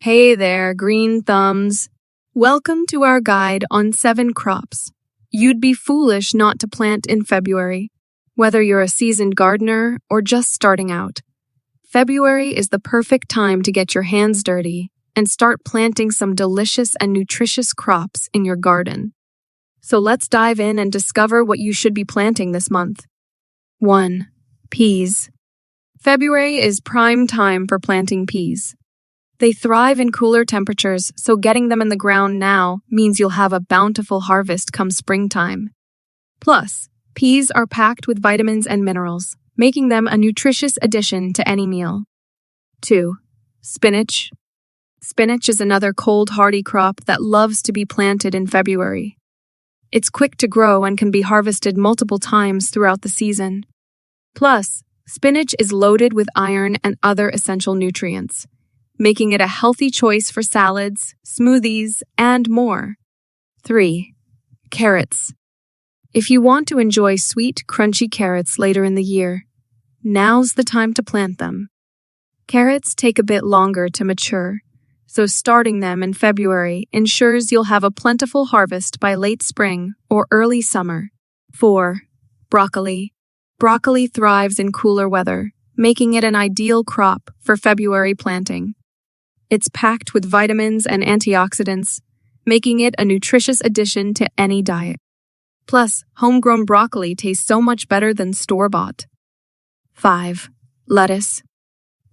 Hey there, green thumbs. Welcome to our guide on 7 crops you'd be foolish not to plant in February. Whether you're a seasoned gardener or just starting out, February is the perfect time to get your hands dirty and start planting some delicious and nutritious crops in your garden. So let's dive in and discover what you should be planting this month. 1. Peas. February is prime time for planting peas. They thrive in cooler temperatures, so getting them in the ground now means you'll have a bountiful harvest come springtime. Plus, peas are packed with vitamins and minerals, making them a nutritious addition to any meal. 2. Spinach. Spinach is another cold, hardy crop that loves to be planted in February. It's quick to grow and can be harvested multiple times throughout the season. Plus, spinach is loaded with iron and other essential nutrients, making it a healthy choice for salads, smoothies, and more. 3. Carrots. If you want to enjoy sweet, crunchy carrots later in the year, now's the time to plant them. Carrots take a bit longer to mature, so starting them in February ensures you'll have a plentiful harvest by late spring or early summer. 4. Broccoli. Broccoli thrives in cooler weather, making it an ideal crop for February planting. It's packed with vitamins and antioxidants, making it a nutritious addition to any diet. Plus, homegrown broccoli tastes so much better than store-bought. 5. Lettuce.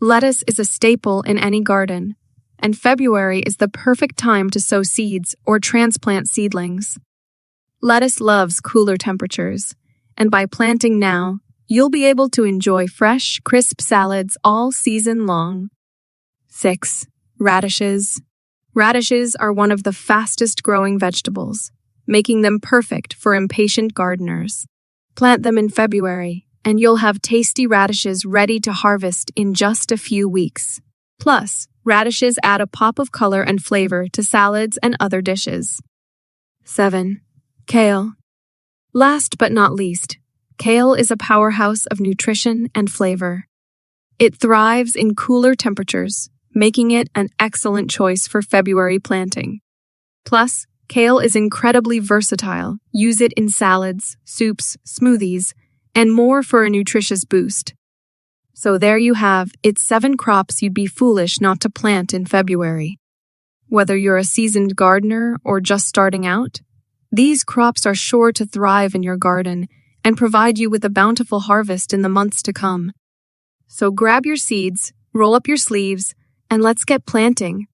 Lettuce is a staple in any garden, and February is the perfect time to sow seeds or transplant seedlings. Lettuce loves cooler temperatures, and by planting now, you'll be able to enjoy fresh, crisp salads all season long. 6. Radishes. Radishes are one of the fastest growing vegetables, making them perfect for impatient gardeners. Plant them in February, and you'll have tasty radishes ready to harvest in just a few weeks. Plus, radishes add a pop of color and flavor to salads and other dishes. 7. Kale. Last but not least, kale is a powerhouse of nutrition and flavor. It thrives in cooler temperatures, making it an excellent choice for February planting. Plus, kale is incredibly versatile. Use it in salads, soups, smoothies, and more for a nutritious boost. So there you have it's 7 crops you'd be foolish not to plant in February. Whether you're a seasoned gardener or just starting out, these crops are sure to thrive in your garden and provide you with a bountiful harvest in the months to come. So grab your seeds, roll up your sleeves, and let's get planting